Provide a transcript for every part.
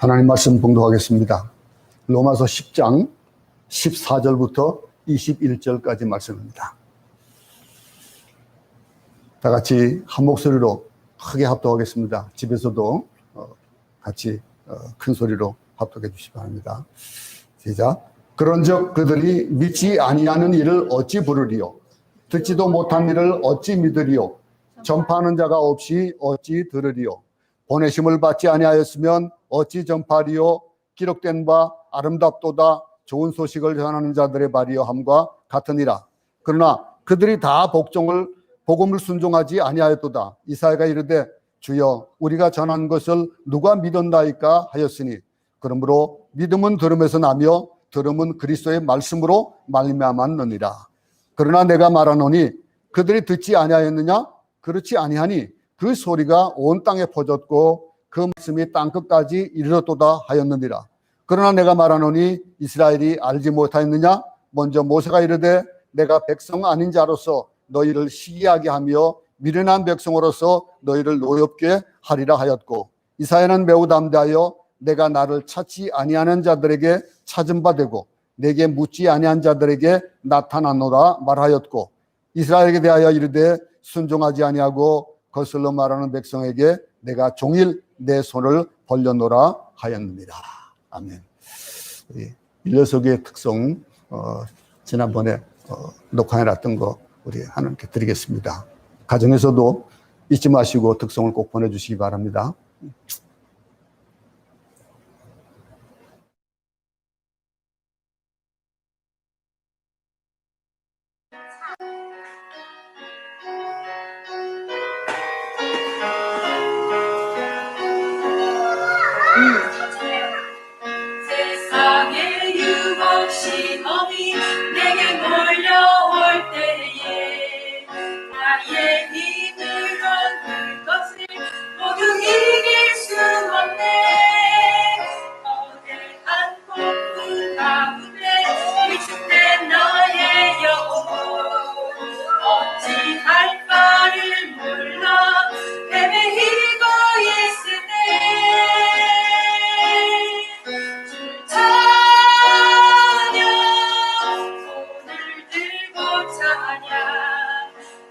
하나님 말씀 봉독하겠습니다. 로마서 10장 14절부터 21절까지 말씀입니다. 다 같이 한 목소리로 크게 합독하겠습니다. 집에서도 같이 큰 소리로 합독해 주시기 바랍니다. 시작. 그런즉 그들이 믿지 아니하는 일을 어찌 부르리요? 듣지도 못한 일을 어찌 믿으리요? 전파하는 자가 없이 어찌 들으리요? 보내심을 받지 아니하였으면 어찌 전파하리요? 기록된 바 아름답도다 좋은 소식을 전하는 자들의 발이여 함과 같으니라. 그러나 그들이 다 복음을 순종하지 아니하였도다. 이사야가 이르되 주여 우리가 전한 것을 누가 믿었나이까 하였으니 그러므로 믿음은 들음에서 나며 들음은 그리스도의 말씀으로 말미암았느니라. 그러나 내가 말하노니 그들이 듣지 아니하였느냐? 그렇지 아니하니 그 소리가 온 땅에 퍼졌고 그 말씀이 땅끝까지 이르렀도다 하였느니라. 그러나 내가 말하노니 이스라엘이 알지 못하였느냐? 먼저 모세가 이르되 내가 백성 아닌 자로서 너희를 시기하게 하며 미련한 백성으로서 너희를 노엽게 하리라 하였고, 이사야는 매우 담대하여 내가 나를 찾지 아니하는 자들에게 찾은 바 되고 내게 묻지 아니한 자들에게 나타나노라 말하였고, 이스라엘에게 대하여 이르되 순종하지 아니하고 거슬러 말하는 백성에게 내가 종일 내 손을 벌려노라 하였느니라. 아멘. 이 녀석의 특성 지난번에 녹화해놨던 거 우리 하나님께 드리겠습니다. 가정에서도 잊지 마시고 특성을 꼭 보내주시기 바랍니다. 세상의 유혹 시험이 내게 몰려올 때에 나의 힘으론 그것을 모두 이길 수 없네. 거대한 폭풍 가운데 위축된 나의 영혼 어찌할 바를 몰라 헤매이고 있으네.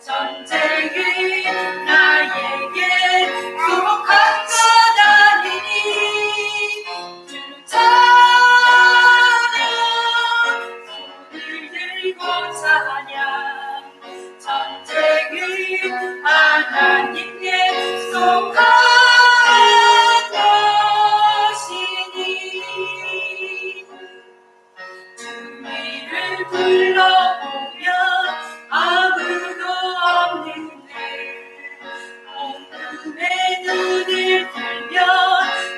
전쟁은 나에게 수복한 것 아니니 주 찬양 손을 들고 찬양. 전쟁은 하나님께 속한 것이니 주님을 불러보면 아무도 없는데 어둠의 눈을 들면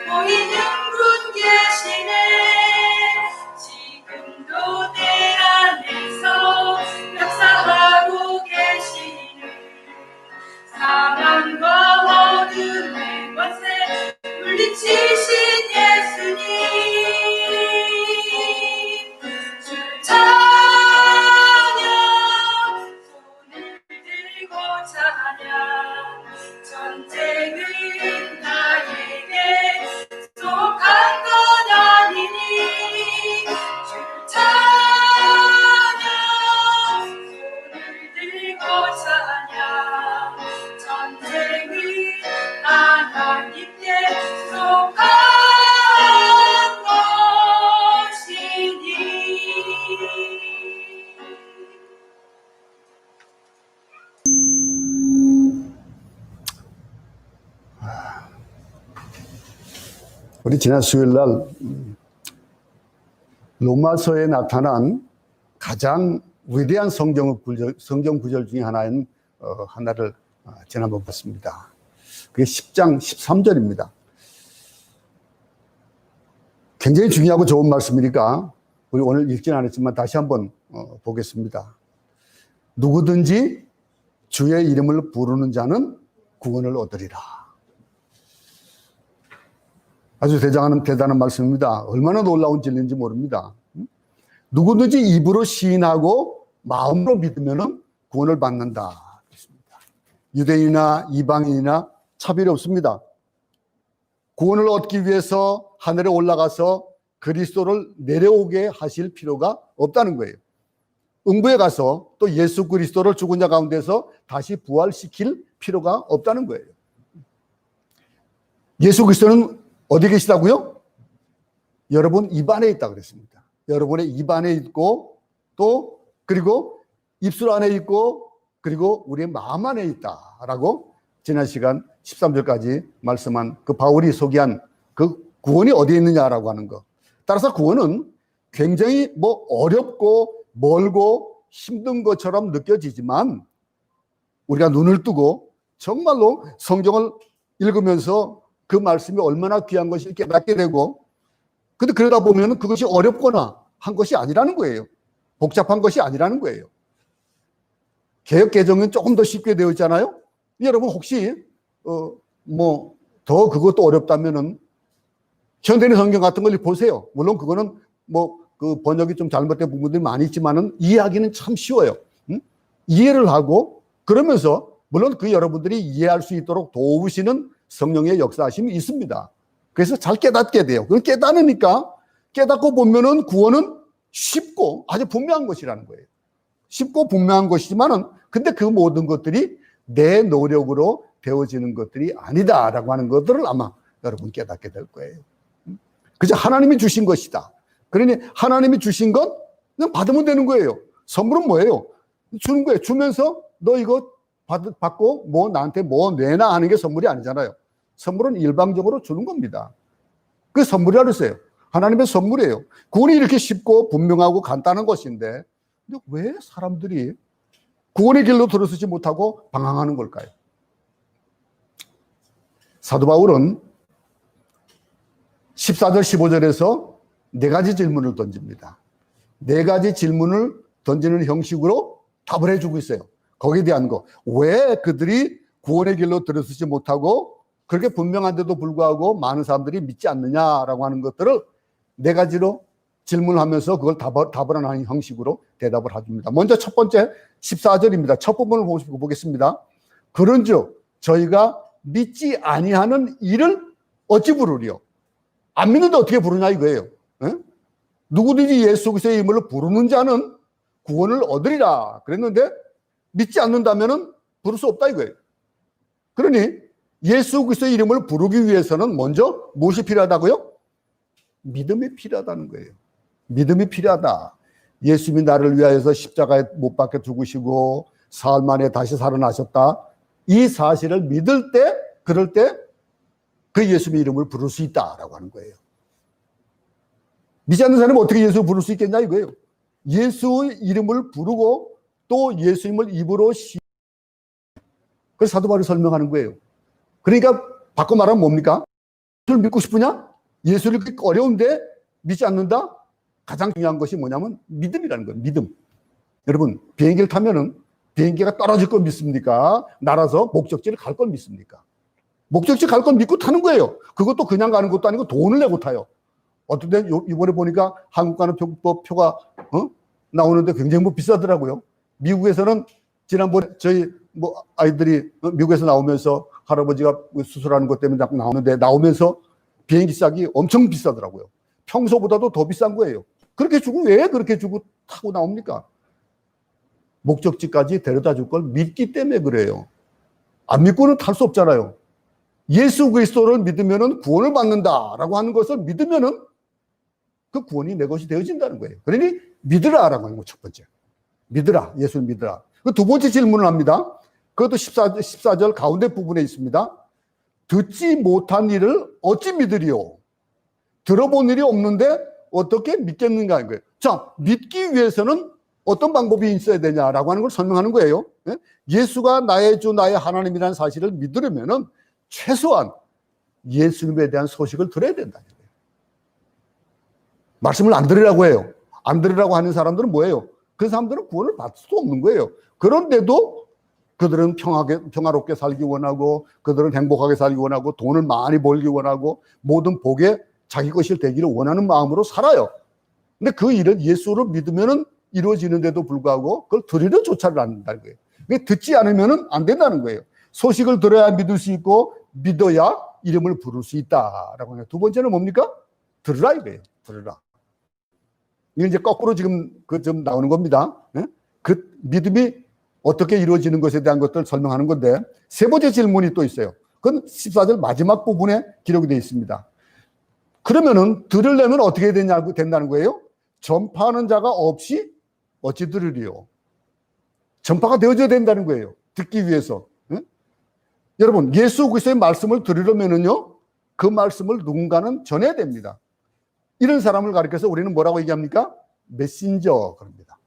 보이는 분 계시네. 지금도 내 안에서 역사하고 계시는 사망과 어둠의 권세 물리치신 예수님. 주 찬양 손을 들고 찬양. 전쟁은 나에게 속한 것 아니니 주 찬양 손을 들고 찬양. 전쟁은 하나님께 속한 것이니. 우리 지난 수요일날 로마서에 나타난 가장 위대한 성경 구절 중에 하나를 지난번 봤습니다. 그게 10장 13절입니다. 굉장히 중요하고 좋은 말씀이니까 우리 오늘 읽지는 않았지만 다시 한번 보겠습니다. 누구든지 주의 이름을 부르는 자는 구원을 얻으리라. 아주 대단한 말씀입니다. 얼마나 놀라운 진리인지 모릅니다. 누구든지 입으로 시인하고 마음으로 믿으면 구원을 받는다. 유대인이나 이방인이나 차별이 없습니다. 구원을 얻기 위해서 하늘에 올라가서 그리스도를 내려오게 하실 필요가 없다는 거예요. 음부에 가서 또 예수 그리스도를 죽은 자 가운데서 다시 부활시킬 필요가 없다는 거예요. 예수 그리스도는 어디 계시다고요? 여러분 입 안에 있다 그랬습니다. 여러분의 입 안에 있고 또 그리고 입술 안에 있고 그리고 우리의 마음 안에 있다라고 지난 시간 13절까지 말씀한 그 바울이 소개한 그 구원이 어디에 있느냐라고 하는 거. 따라서 구원은 굉장히 어렵고 멀고 힘든 것처럼 느껴지지만 우리가 눈을 뜨고 정말로 성경을 읽으면서 그 말씀이 얼마나 귀한 것을 깨닫게 되고 근데 그러다 보면 그것이 어렵거나 한 것이 아니라는 거예요. 복잡한 것이 아니라는 거예요. 개역 개정은 조금 더 쉽게 되어 있잖아요. 여러분 혹시 더 그것도 어렵다면은 현대인 성경 같은 걸 보세요. 물론 그거는 그 번역이 좀 잘못된 부분들이 많이 있지만은 이해하기는 참 쉬워요. 이해를 하고 그러면서 물론 그 여러분들이 이해할 수 있도록 도우시는 성령의 역사하심이 있습니다. 그래서 잘 깨닫게 돼요. 그걸 깨닫으니까 깨닫고 보면은 구원은 쉽고 아주 분명한 것이라는 거예요. 쉽고 분명한 것이지만은 근데 그 모든 것들이 내 노력으로 되어지는 것들이 아니다라고 하는 것들을 아마 여러분 깨닫게 될 거예요. 그저 하나님이 주신 것이다. 그러니 하나님이 주신 것 그냥 받으면 되는 거예요. 선물은 뭐예요? 주는 거예요. 주면서 너 이거 받고 나한테 내나 하는 게 선물이 아니잖아요. 선물은 일방적으로 주는 겁니다. 그게 선물이라고 했어요. 하나님의 선물이에요. 구원이 이렇게 쉽고 분명하고 간단한 것인데 근데 왜 사람들이 구원의 길로 들어서지 못하고 방황하는 걸까요? 사도 바울은 14절 15절에서 네 가지 질문을 던집니다. 네 가지 질문을 던지는 형식으로 답을 해주고 있어요. 거기에 대한 거. 왜 그들이 구원의 길로 들어서지 못하고 그렇게 분명한데도 불구하고 많은 사람들이 믿지 않느냐라고 하는 것들을 네 가지로 질문하면서 그걸 답을 하는 형식으로 대답을 해줍니다. 먼저 첫 번째 14절입니다. 첫 부분을 보겠습니다. 그런즉 저희가 믿지 아니하는 이를 어찌 부르리요? 안 믿는데 어떻게 부르냐 이거예요. 에? 누구든지 예수 그리스도의 이름을 부르는 자는 구원을 얻으리라 그랬는데 믿지 않는다면은 부를 수 없다 이거예요. 그러니 예수 그리스도의 이름을 부르기 위해서는 먼저 무엇이 필요하다고요? 믿음이 필요하다는 거예요. 믿음이 필요하다. 예수님이 나를 위하여서 십자가에 못 박혀 죽으시고 사흘 만에 다시 살아나셨다. 이 사실을 믿을 때, 그럴 때 그 예수님의 이름을 부를 수 있다라고 하는 거예요. 믿지 않는 사람은 어떻게 예수를 부를 수 있겠냐 이거예요. 예수의 이름을 부르고 또 예수님을 입으로 그래서 사도 바울이 설명하는 거예요. 그러니까 바꿔 말하면 뭡니까? 예수를 믿고 싶으냐? 예수를 그렇게 어려운데 믿지 않는다? 가장 중요한 것이 뭐냐면 믿음이라는 거예요. 믿음. 여러분 비행기를 타면은 비행기가 떨어질 걸 믿습니까? 날아서 목적지를 갈 걸 믿습니까? 목적지 갈 건 믿고 타는 거예요. 그것도 그냥 가는 것도 아니고 돈을 내고 타요. 어떤 데 이번에 보니까 한국 가는 표가 나오는데 굉장히 비싸더라고요. 미국에서는 지난번에 저희 아이들이 미국에서 나오면서 할아버지가 수술하는 것 때문에 자꾸 나오는데 나오면서 비행기 싹이 엄청 비싸더라고요. 평소보다도 더 비싼 거예요. 그렇게 주고 왜 그렇게 주고 타고 나옵니까? 목적지까지 데려다 줄 걸 믿기 때문에 그래요. 안 믿고는 탈 수 없잖아요. 예수 그리스도를 믿으면은 구원을 받는다라고 하는 것을 믿으면은 그 구원이 내 것이 되어진다는 거예요. 그러니 믿으라라고 하는 거 첫 번째. 믿으라. 예수를 믿으라. 그 두 번째 질문을 합니다. 그것도 14절 가운데 부분에 있습니다. 듣지 못한 일을 어찌 믿으리요? 들어본 일이 없는데 어떻게 믿겠는가 하는 거예요. 자, 믿기 위해서는 어떤 방법이 있어야 되냐라고 하는 걸 설명하는 거예요. 예수가 나의 주, 나의 하나님이라는 사실을 믿으려면은 최소한 예수님에 대한 소식을 들어야 된다는 거예요. 말씀을 안 들으라고 해요. 안 들으라고 하는 사람들은 뭐예요? 그 사람들은 구원을 받을 수 없는 거예요. 그런데도 그들은 평화롭게 살기 원하고 그들은 행복하게 살기 원하고 돈을 많이 벌기 원하고 모든 복에 자기 것이 되기를 원하는 마음으로 살아요. 근데 그 일은 예수를 믿으면은 이루어지는데도 불구하고 그걸 들으려 조차를 않는다는 거예요. 듣지 않으면은 안 된다는 거예요. 소식을 들어야 믿을 수 있고 믿어야 이름을 부를 수 있다라고 하는. 두 번째는 뭡니까? 들으라 이거예요. 들으라. 이게 이제 거꾸로 지금 좀 나오는 겁니다. 예? 그 믿음이 어떻게 이루어지는 것에 대한 것들을 설명하는 건데, 세 번째 질문이 또 있어요. 그건 14절 마지막 부분에 기록이 되어 있습니다. 그러면은 들으려면 어떻게 된다는 거예요? 전파하는 자가 없이 어찌 들으리요? 전파가 되어져야 된다는 거예요. 듣기 위해서. 예? 여러분, 예수 그리스도의 말씀을 들으려면은요, 그 말씀을 누군가는 전해야 됩니다. 이런 사람을 가리켜서 우리는 뭐라고 얘기합니까? 메신저 그럽니다.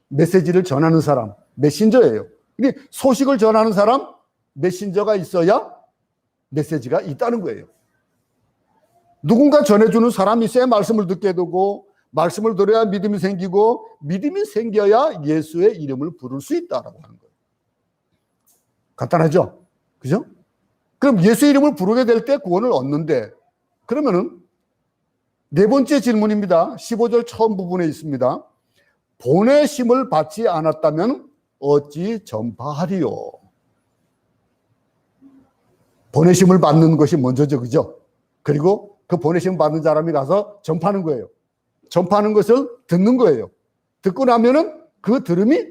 메시지를 전하는 사람, 메신저예요. 이게 소식을 전하는 사람, 메신저가 있어야 메시지가 있다는 거예요. 누군가 전해주는 사람이 있어야 말씀을 듣게 되고, 말씀을 들어야 믿음이 생기고, 믿음이 생겨야 예수의 이름을 부를 수 있다라고 하는 거예요. 간단하죠? 그죠? 그럼 예수의 이름을 부르게 될 때 구원을 얻는데, 그러면은 네 번째 질문입니다. 15절 처음 부분에 있습니다. 보내심을 받지 않았다면 어찌 전파하리요? 보내심을 받는 것이 먼저죠. 그죠? 그리고 그 보내심을 받는 사람이 가서 전파하는 거예요. 전파하는 것을 듣는 거예요. 듣고 나면은 그 들음이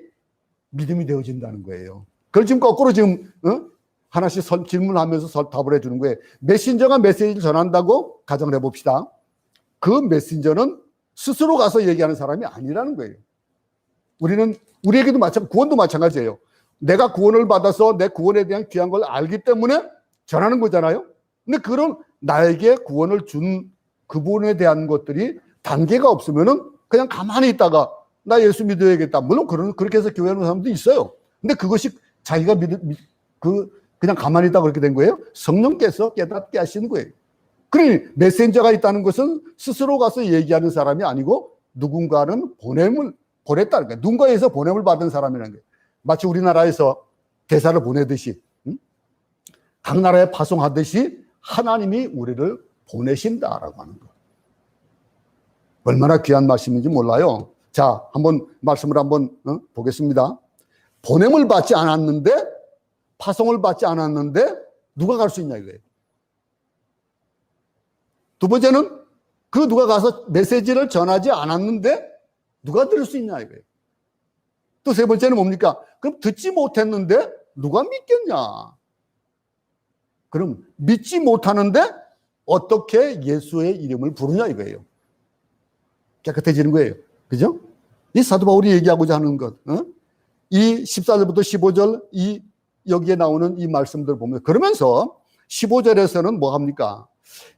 믿음이 되어진다는 거예요. 그걸 지금 거꾸로 지금 하나씩 질문하면서 답을 해주는 거예요. 메신저가 메시지를 전한다고 가정을 해봅시다. 그 메신저는 스스로 가서 얘기하는 사람이 아니라는 거예요. 우리에게도 구원도 마찬가지예요. 내가 구원을 받아서 내 구원에 대한 귀한 걸 알기 때문에 전하는 거잖아요. 근데 그런 나에게 구원을 준 그분에 대한 것들이 단계가 없으면은 그냥 가만히 있다가 나 예수 믿어야겠다. 물론 그렇게 해서 교회 오는 사람도 있어요. 근데 그것이 자기가 그냥 가만히 있다가 그렇게 된 거예요. 성령께서 깨닫게 하시는 거예요. 그러니 메신저가 있다는 것은 스스로 가서 얘기하는 사람이 아니고 누군가는 보냈다는 거예요. 누군가에서 보냄을 받은 사람이라는 거예요. 마치 우리나라에서 대사를 보내듯이, 각 나라에 파송하듯이 하나님이 우리를 보내신다라고 하는 거예요. 얼마나 귀한 말씀인지 몰라요. 자, 말씀을 보겠습니다. 보냄을 받지 않았는데, 파송을 받지 않았는데 누가 갈 수 있냐 이거예요. 두 번째는 그 누가 가서 메시지를 전하지 않았는데 누가 들을 수 있냐 이거예요. 또 세 번째는 뭡니까? 그럼 듣지 못했는데 누가 믿겠냐? 그럼 믿지 못하는데 어떻게 예수의 이름을 부르냐 이거예요. 깨끗해지는 거예요. 그죠? 이 사도 바울이 얘기하고자 하는 것. 이 14절부터 15절 여기에 나오는 이 말씀들을 보면, 그러면서 15절에서는 뭐 합니까?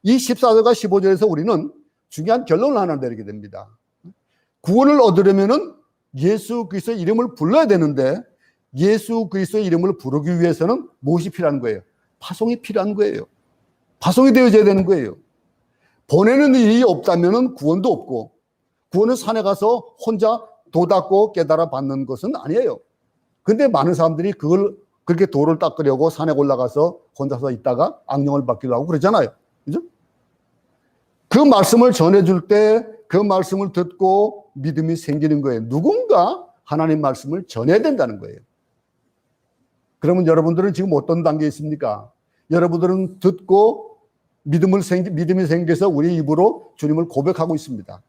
이 14절과 15절에서 우리는 중요한 결론을 하나 내리게 됩니다. 구원을 얻으려면은 예수 그리스도의 이름을 불러야 되는데, 예수 그리스도의 이름을 부르기 위해서는 무엇이 필요한 거예요? 파송이 필요한 거예요. 파송이 되어져야 되는 거예요. 보내는 일이 없다면은 구원도 없고, 구원은 산에 가서 혼자 도 닦고 깨달아 받는 것은 아니에요. 근데 많은 사람들이 그렇게 도를 닦으려고 산에 올라가서 혼자서 있다가 악령을 받기도 하고 그러잖아요. 그죠? 그 말씀을 전해줄 때 그 말씀을 듣고 믿음이 생기는 거예요. 누군가 하나님 말씀을 전해야 된다는 거예요. 그러면 여러분들은 지금 어떤 단계에 있습니까? 여러분들은 듣고 믿음이 생겨서 우리 입으로 주님을 고백하고 있습니다.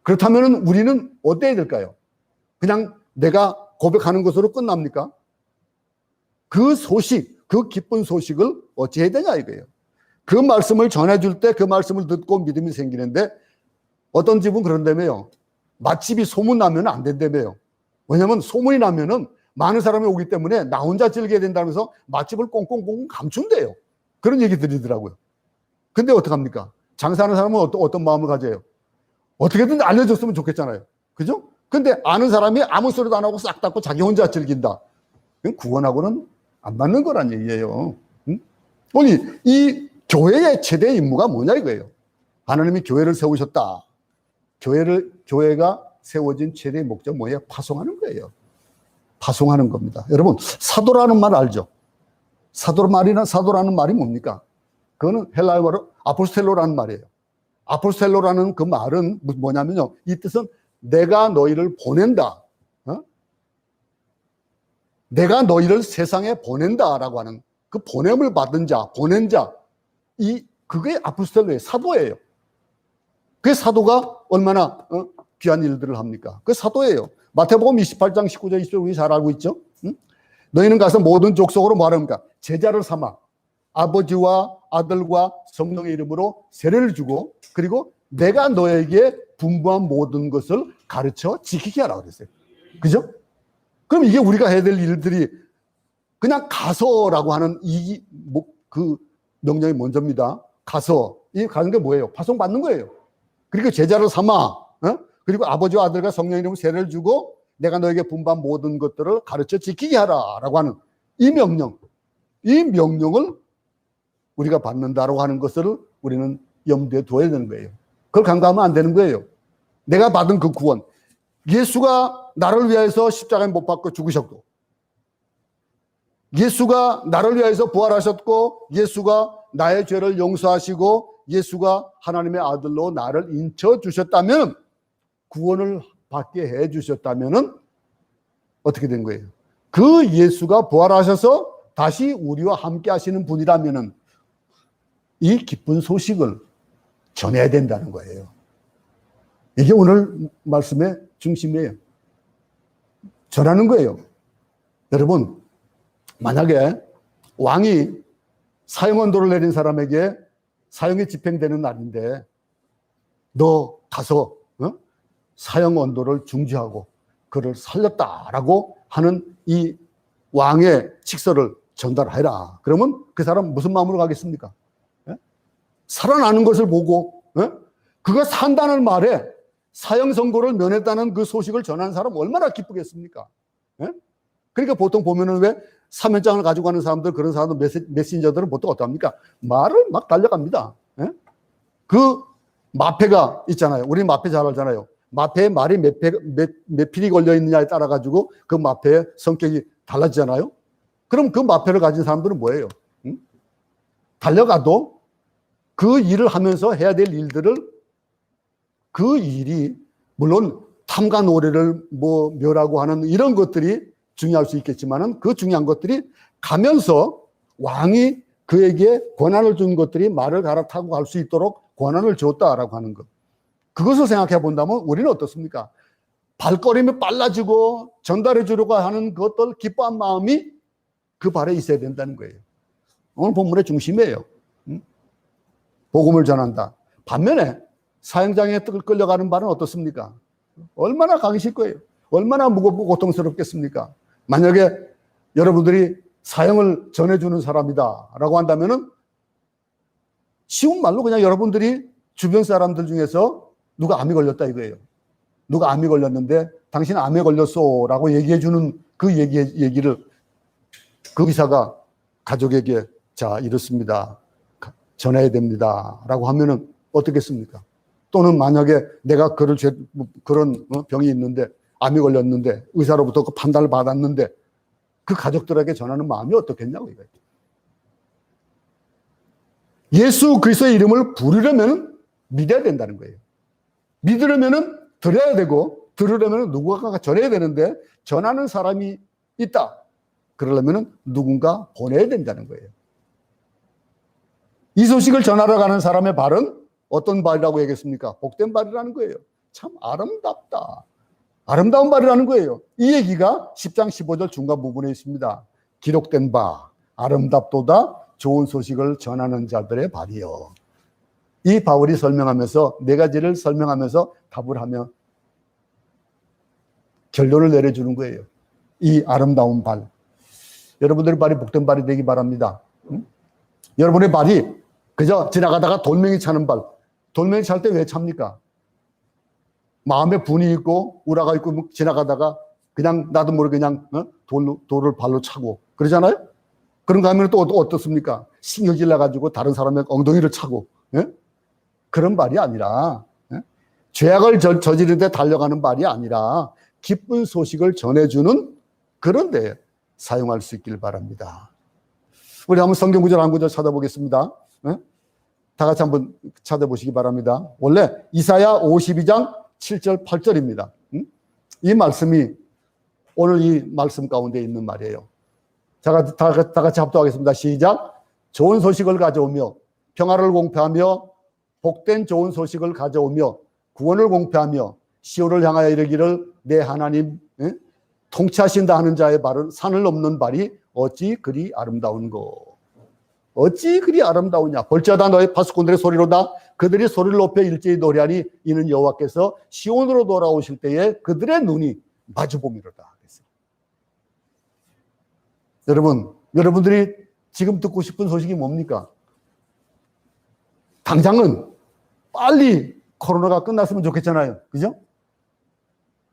그렇다면 우리는 어때야 될까요? 그냥 내가 고백하는 것으로 끝납니까? 그 기쁜 소식을 어찌해야 되냐 이거예요. 그 말씀을 전해줄 때 그 말씀을 듣고 믿음이 생기는데, 어떤 집은 그런다며요. 맛집이 소문나면 안 된다며요. 왜냐하면 소문이 나면은 많은 사람이 오기 때문에 나 혼자 즐겨야 된다면서 맛집을 꽁꽁꽁 감춘대요. 그런 얘기 들리더라고요. 근데 어떡합니까? 장사하는 사람은 어떤 마음을 가져요? 어떻게든 알려줬으면 좋겠잖아요. 그죠? 근데 아는 사람이 아무 소리도 안 하고 싹 닫고 자기 혼자 즐긴다. 구원하고는 안 맞는 거란 얘기예요. 아니, 이 교회의 최대 임무가 뭐냐 이거예요. 하나님이 교회를 세우셨다. 교회가 세워진 최대의 목적 뭐예요? 파송하는 거예요. 파송하는 겁니다. 여러분, 사도라는 말 알죠? 사도라는 말이 뭡니까? 그거는 헬라어로 아포스텔로라는 말이에요. 아포스텔로라는 그 말은 뭐냐면요. 이 뜻은 내가 너희를 보낸다. 내가 너희를 세상에 보낸다라고 하는 그 보냄을 받은 자, 보낸 자, 그게 아포스톨이에요. 사도예요. 그 사도가 얼마나 귀한 일들을 합니까? 그 사도예요. 마태복음 28장 19절 20절 우리 잘 알고 있죠? 응? 너희는 가서 모든 족속으로 말합니까? 제자를 삼아 아버지와 아들과 성령의 이름으로 세례를 주고 그리고 내가 너에게 분부한 모든 것을 가르쳐 지키게 하라고 그랬어요. 그죠? 그럼 이게 우리가 해야 될 일들이 그냥 가서라고 하는 그 명령이 먼저입니다. 가서. 이 가는 게 뭐예요? 파송받는 거예요. 그리고 제자를 삼아, 그리고 아버지와 아들과 성령 이름으로 세례를 주고 내가 너에게 분부한 모든 것들을 가르쳐 지키게 하라라고 하는 이 명령을 우리가 받는다라고 하는 것을 우리는 염두에 둬야 되는 거예요. 그걸 간과하면 안 되는 거예요. 내가 받은 그 구원, 예수가 나를 위해서 십자가에 못 박고 죽으셨고, 예수가 나를 위해서 부활하셨고, 예수가 나의 죄를 용서하시고, 예수가 하나님의 아들로 나를 인쳐주셨다면, 구원을 받게 해주셨다면 어떻게 된 거예요? 그 예수가 부활하셔서 다시 우리와 함께 하시는 분이라면 이 기쁜 소식을 전해야 된다는 거예요. 이게 오늘 말씀의 중심이에요. 전하는 거예요. 여러분, 만약에 왕이 사형언도를 내린 사람에게 사형이 집행되는 날인데 너 가서 사형언도를 중지하고 그를 살렸다라고 하는 이 왕의 칙서를 전달해라. 그러면 그 사람 무슨 마음으로 가겠습니까? 살아나는 것을 보고 그가 산다는 말에 사형 선고를 면했다는 그 소식을 전하는 사람 얼마나 기쁘겠습니까? 그러니까 보통 보면은 왜 사면장을 가지고 가는 사람들, 그런 사람들, 메신저들은 보통 어떡합니까? 말을 막 달려갑니다. 그 마패가 있잖아요. 우리 마패 잘 알잖아요. 마패에 말이 몇 필이 걸려 있느냐에 따라 가지고 그 마패의 성격이 달라지잖아요. 그럼 그 마패를 가진 사람들은 뭐예요? 달려가도 그 일을 하면서 해야 될 일들을 그 일이 물론 탐과 노래를 묘라고 하는 이런 것들이 중요할 수 있겠지만은 그 중요한 것들이 가면서 왕이 그에게 권한을 준 것들이 말을 갈아타고 갈 수 있도록 권한을 줬다라고 하는 것. 그것을 생각해 본다면 우리는 어떻습니까? 발걸음이 빨라지고 전달해 주려고 하는 것들 기뻐한 마음이 그 발에 있어야 된다는 거예요. 오늘 본문의 중심이에요. 복음을 전한다. 반면에 사형장에 끌려가는 발은 어떻습니까? 얼마나 가기 싫을 거예요. 얼마나 무겁고 고통스럽겠습니까? 만약에 여러분들이 사형을 전해주는 사람이다 라고 한다면은 쉬운 말로 그냥 여러분들이 주변 사람들 중에서 누가 암이 걸렸다 이거예요. 누가 암이 걸렸는데 당신 암에 걸렸어 라고 얘기해주는 그 얘기를 그 의사가 가족에게 자 이렇습니다. 전해야 됩니다 라고 하면은 어떻겠습니까? 또는 만약에 내가 그런 병이 있는데 암이 걸렸는데 의사로부터 그 판단을 받았는데 그 가족들에게 전하는 마음이 어떻겠냐고 이거예요. 예수 그리스도의 이름을 부르려면 믿어야 된다는 거예요. 믿으려면 들어야 되고 들으려면 누군가가 전해야 되는데 전하는 사람이 있다. 그러려면 누군가 보내야 된다는 거예요. 이 소식을 전하러 가는 사람의 발은 어떤 발이라고 얘기했습니까? 복된 발이라는 거예요. 참 아름답다. 아름다운 발이라는 거예요. 이 얘기가 10장 15절 중간 부분에 있습니다. 기록된 바 아름답도다 좋은 소식을 전하는 자들의 발이요. 이 바울이 설명하면서 네 가지를 설명하면서 답을 하며 결론을 내려주는 거예요. 이 아름다운 발. 여러분들의 발이 복된 발이 되기 바랍니다. 여러분의 발이 그저 지나가다가 돌멩이 차는 발. 돌멩이 찰 때 왜 찹니까? 마음에 분이 있고 우라가 있고 지나가다가 그냥 나도 모르게 그냥 돌을 발로 차고 그러잖아요. 그런가 하면 또 어떻습니까? 신경질 나가지고 다른 사람의 엉덩이를 차고 그런 발이 아니라 죄악을 저지르는데 달려가는 발이 아니라 기쁜 소식을 전해주는 그런 데 사용할 수 있길 바랍니다. 우리 한번 성경 구절 한 구절 찾아보겠습니다. 다 같이 한번 찾아보시기 바랍니다. 원래 이사야 52장 7절 8절입니다. 이 말씀이 오늘 이 말씀 가운데 있는 말이에요. 다 같이 합독하겠습니다. 시작. 좋은 소식을 가져오며 평화를 공표하며 복된 좋은 소식을 가져오며 구원을 공표하며 시온을 향하여 이르기를 내 하나님 통치하신다 하는 자의 발은 산을 넘는 발이 어찌 그리 아름다운고. 어찌 그리 아름다우냐. 볼지어다 너의 파수꾼들의 소리로다. 그들이 소리를 높여 일제히 노래하니 이는 여호와께서 시온으로 돌아오실 때에 그들의 눈이 마주보미로다. 여러분들이 지금 듣고 싶은 소식이 뭡니까? 당장은 빨리 코로나가 끝났으면 좋겠잖아요. 그죠?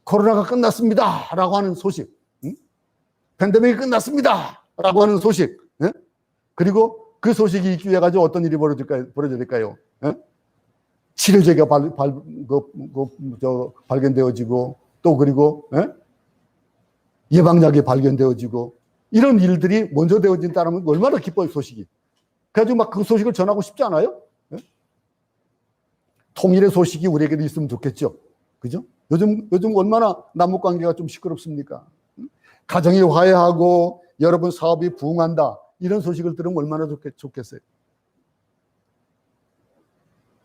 코로나가 끝났습니다. 라고 하는 소식. 팬데믹이 끝났습니다. 라고 하는 소식. 그리고 그 소식이 있기 위해 가지고 어떤 일이 벌어져야 될까요? 치료제가 발견되어지고 또 그리고 예방약이 발견되어지고 이런 일들이 먼저 되어진다면 얼마나 기뻐요, 소식이. 그래가지고 막 그 소식을 전하고 싶지 않아요? 통일의 소식이 우리에게도 있으면 좋겠죠. 그죠? 요즘 얼마나 남북 관계가 좀 시끄럽습니까? 가정이 화해하고 여러분 사업이 부흥한다. 이런 소식을 들으면 얼마나 좋겠어요.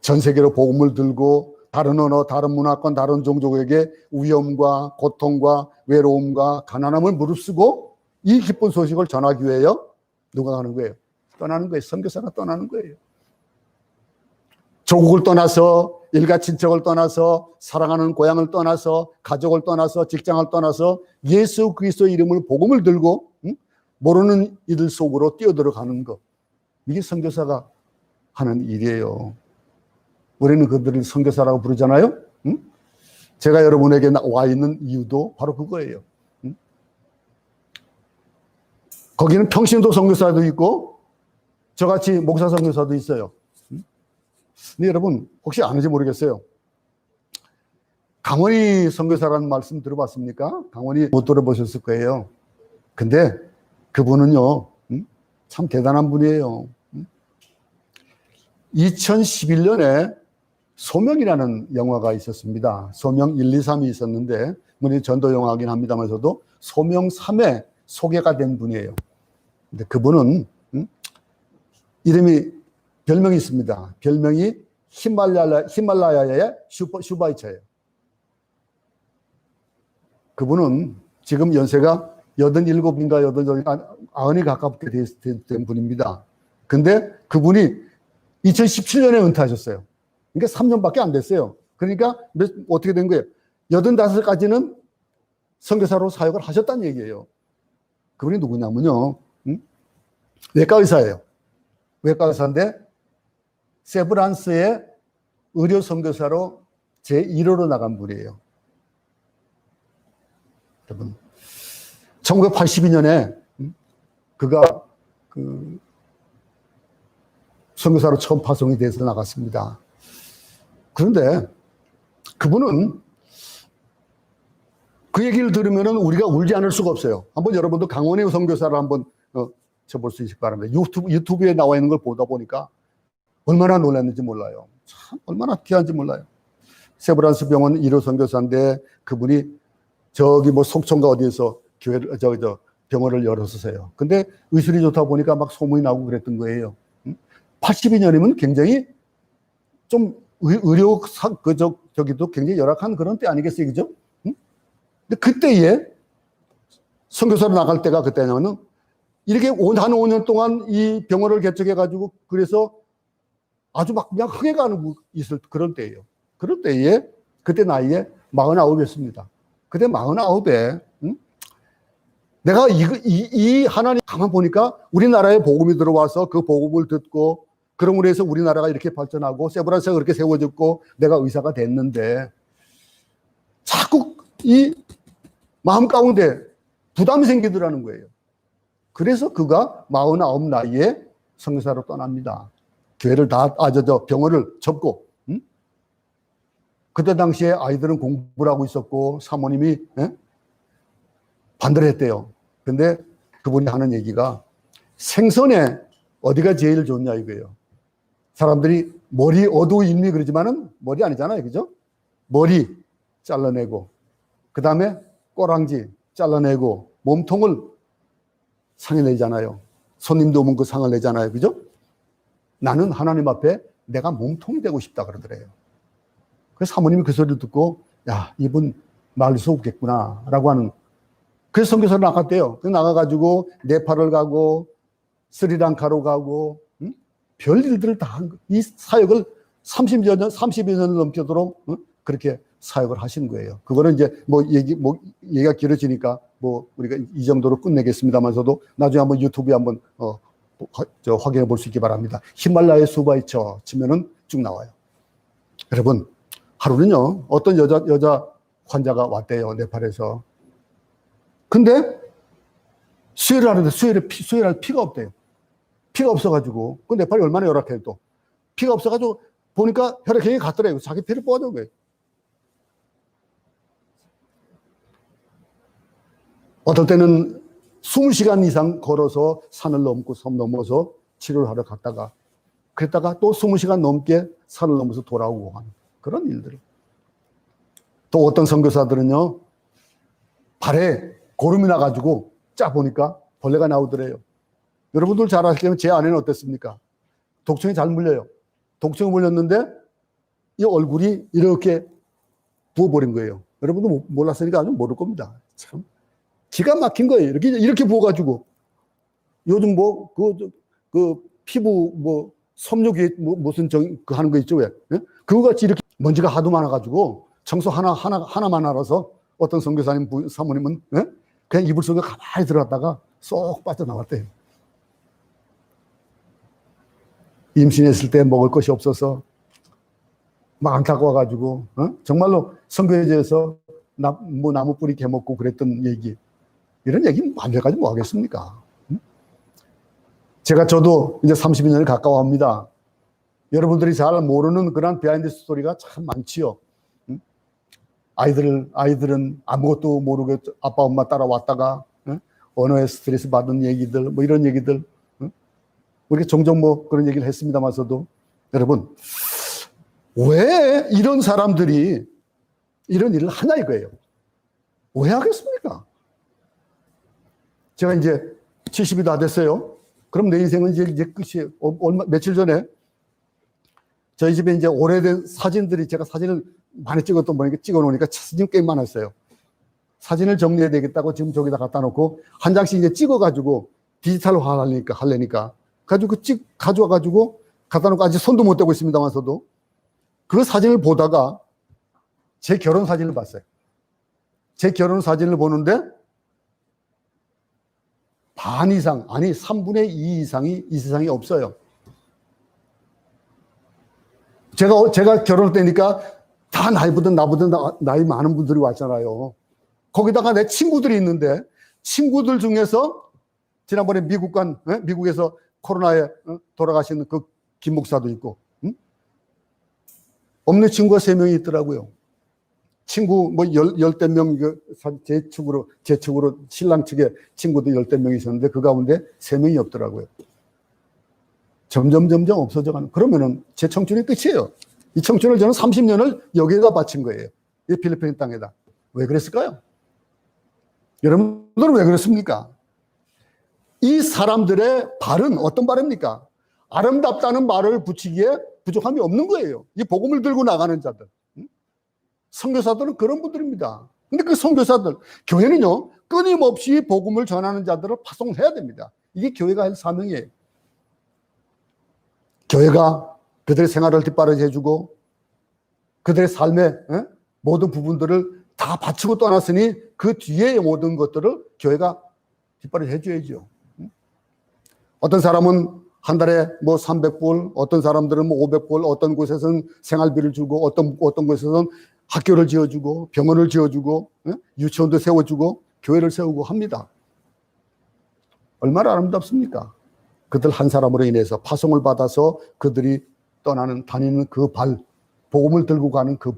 전 세계로 복음을 들고 다른 언어, 다른 문화권, 다른 종족에게 위험과 고통과 외로움과 가난함을 무릅쓰고 이 기쁜 소식을 전하기 위하여 누가 가는 거예요? 떠나는 거예요. 선교사가 떠나는 거예요. 조국을 떠나서 일가 친척을 떠나서 사랑하는 고향을 떠나서 가족을 떠나서 직장을 떠나서 예수 그리스도의 이름을 복음을 들고 모르는 이들 속으로 뛰어들어가는 것. 이게 선교사가 하는 일이에요. 우리는 그들을 선교사라고 부르잖아요. 제가 여러분에게 와 있는 이유도 바로 그거예요. 거기는 평신도 선교사도 있고 저같이 목사 선교사도 있어요. 근데 여러분 혹시 아는지 모르겠어요. 강원이 선교사라는 말씀 들어봤습니까? 강원이 못 들어보셨을 거예요. 근데 그분은요 참 대단한 분이에요. 2011년에 소명이라는 영화가 있었습니다. 소명 1, 2, 3이 있었는데 물론 전도 영화이긴 합니다만서도 소명 3에 소개가 된 분이에요. 근데 그분은 이름이 별명이 있습니다. 별명이 히말라야의 슈바이처예요. 그분은 지금 연세가 87인가 90이 가깝게 된 분입니다. 근데 그분이 2017년에 은퇴하셨어요. 그러니까 3년밖에 안 됐어요. 그러니까 어떻게 된 거예요? 85까지는 선교사로 사역을 하셨다는 얘기예요. 그분이 누구냐면요. 외과 의사예요. 외과 의사인데 세브란스의 의료 선교사로 제1호로 나간 분이에요. 여러분, 1982년에 그가 선교사로 처음 파송이 돼서 나갔습니다. 그런데 그분은 그 얘기를 들으면 우리가 울지 않을 수가 없어요. 한번 여러분도 강원의 선교사를 한번 쳐볼 수 있을 바랍니다. 유튜브에 나와 있는 걸 보다 보니까 얼마나 놀랐는지 몰라요. 참 얼마나 귀한지 몰라요. 세브란스 병원 1호 선교사인데 그분이 저기 뭐 속초인가 어디에서 교회를 병원을 열었었어요. 근데 의술이 좋다 보니까 막 소문이 나고 그랬던 거예요. 82년이면 굉장히 좀 의료 저기도 굉장히 열악한 그런 때 아니겠어요, 그죠? 근데 그때에 선교사로 나갈 때가 그때냐면은 이렇게 한 5년 동안 이 병원을 개척해가지고 그래서 아주 막 그냥 흥해가는 있을 그런 때예요. 그럴 때에 그때 나이에 49이었습니다. 그때 49에 내가 이 하나님 가만 보니까 우리나라에 복음이 들어와서 그 복음을 듣고 그러므로 해서 우리나라가 이렇게 발전하고 세브란스가 그렇게 세워졌고 내가 의사가 됐는데 자꾸 이 마음 가운데 부담이 생기더라는 거예요. 그래서 그가 49 나이에 선교사로 떠납니다. 교회를 병원을 접고 그때 당시에 아이들은 공부를 하고 있었고 사모님이 반대를 했대요. 근데 그분이 하는 얘기가 생선에 어디가 제일 좋냐 이거예요. 사람들이 머리 어두임이 그러지만은 머리 아니잖아요. 그죠? 머리 잘라내고 그 다음에 꼬랑지 잘라내고 몸통을 상을 내잖아요. 손님도 오면 그 상을 내잖아요. 그죠? 나는 하나님 앞에 내가 몸통이 되고 싶다 그러더래요. 그래서 사모님이 그 소리를 듣고, 야, 이분 말릴 수 없겠구나 라고 하는. 그래서 선교사를 나갔대요. 그래서 나가가지고 네팔을 가고 스리랑카로 가고 별 일들을 다 한 거예요. 이 사역을 30여 년을 넘도록 그렇게 사역을 하신 거예요. 그거는 이제 얘기가 길어지니까 우리가 이 정도로 끝내겠습니다만서도 나중에 한번 유튜브에 한번 확인해 볼 수 있기 바랍니다. 히말라야 수바이처 치면은 쭉 나와요. 여러분, 하루는요, 어떤 여자 환자가 왔대요, 네팔에서. 근데 수혈을 하는데 수혈할 피가 없대요. 피가 없어가지고, 그 네팔이 얼마나 열악해요, 또. 피가 없어가지고 보니까 혈액형이 같더래요. 자기 피를 뽑아준 거예요. 어떨 때는 20시간 이상 걸어서 산을 넘고 섬 넘어서 치료를 하러 갔다가, 그랬다가 또 20시간 넘게 산을 넘어서 돌아오고 하는 그런 일들. 또 어떤 선교사들은요, 발에 고름이 나가지고 짜 보니까 벌레가 나오더래요. 여러분들 잘 아시겠지만 제 아내는 어땠습니까? 독청이 잘 물려요. 독청이 물렸는데 이 얼굴이 이렇게 부어버린 거예요. 여러분도 몰랐으니까 아주 모를 겁니다. 참 기가 막힌 거예요. 이렇게 부어가지고 요즘 그 피부 섬유기 무슨 하는 거 있죠, 왜? 예? 그거 같이 이렇게 먼지가 하도 많아가지고 청소 하나만 알아서 어떤 선교사님 사모님은 예? 그냥 이불 속에 가만히 들어갔다가 쏙 빠져나왔대요. 임신했을 때 먹을 것이 없어서 막 안타까워가지고 정말로 선교회에서 나무 뿌리 개먹고 그랬던 얘기, 이런 얘기 완벽하지 뭐 하겠습니까? 저도 이제 32년을 가까워합니다. 여러분들이 잘 모르는 그런 비하인드 스토리가 참 많지요. 아이들은 아무것도 모르고 아빠 엄마 따라왔다가 언어에 스트레스 받은 얘기들, 이런 얘기들, 우리가 종종 그런 얘기를 했습니다만서도, 여러분, 왜 이런 사람들이 이런 일을 하냐 이거예요. 왜 하겠습니까? 제가 이제 70이 다 됐어요. 그럼 내 인생은 이제 끝이에요. 며칠 전에 저희 집에 이제 오래된 사진들이, 제가 사진을 많이 찍었던 보니까 찍어 놓으니까 사진 꽤 많았어요. 사진을 정리해야 되겠다고 지금 저기다 갖다 놓고 한 장씩 이제 찍어가지고 디지털화 하려니까 가지고 가져와가지고 갖다 놓고 아직 손도 못 대고 있습니다만서도 그 사진을 보다가 제 결혼 사진을 봤어요. 제 결혼 사진을 보는데 반 이상, 아니 3분의 2 이상이 이 세상에 없어요. 제가 결혼할 때니까 다 나보다 나이 많은 분들이 왔잖아요. 거기다가 내 친구들이 있는데 친구들 중에서 지난번에 미국에서 코로나에 돌아가신 그 김 목사도 있고, 없는 친구가 3명이 있더라고요. 친구 열댓 명, 제 측으로 신랑 측에 친구도 열댓 명이 있었는데 그 가운데 3명이 없더라고요. 점점 없어져가는. 그러면은 제 청춘이 끝이에요. 이 청춘을 저는 30년을 여기에다 바친 거예요. 이 필리핀 땅에다. 왜 그랬을까요? 여러분들은 왜 그렇습니까? 이 사람들의 발은 어떤 발입니까? 아름답다는 말을 붙이기에 부족함이 없는 거예요. 이 복음을 들고 나가는 자들. 선교사들은 그런 분들입니다. 근데 그 선교사들, 교회는요, 끊임없이 복음을 전하는 자들을 파송해야 됩니다. 이게 교회가 할 사명이에요. 교회가 그들의 생활을 뒷바라지 해주고 그들의 삶의 모든 부분들을 다 바치고 떠났으니 그 뒤에 모든 것들을 교회가 뒷바라지 해줘야죠. 어떤 사람은 한 달에 300불, 어떤 사람들은 500불, 어떤 곳에서는 생활비를 주고 어떤 곳에서는 학교를 지어주고 병원을 지어주고 유치원도 세워주고 교회를 세우고 합니다. 얼마나 아름답습니까? 그들 한 사람으로 인해서 파송을 받아서 그들이 다니는 그 발, 복음을 들고 가는 그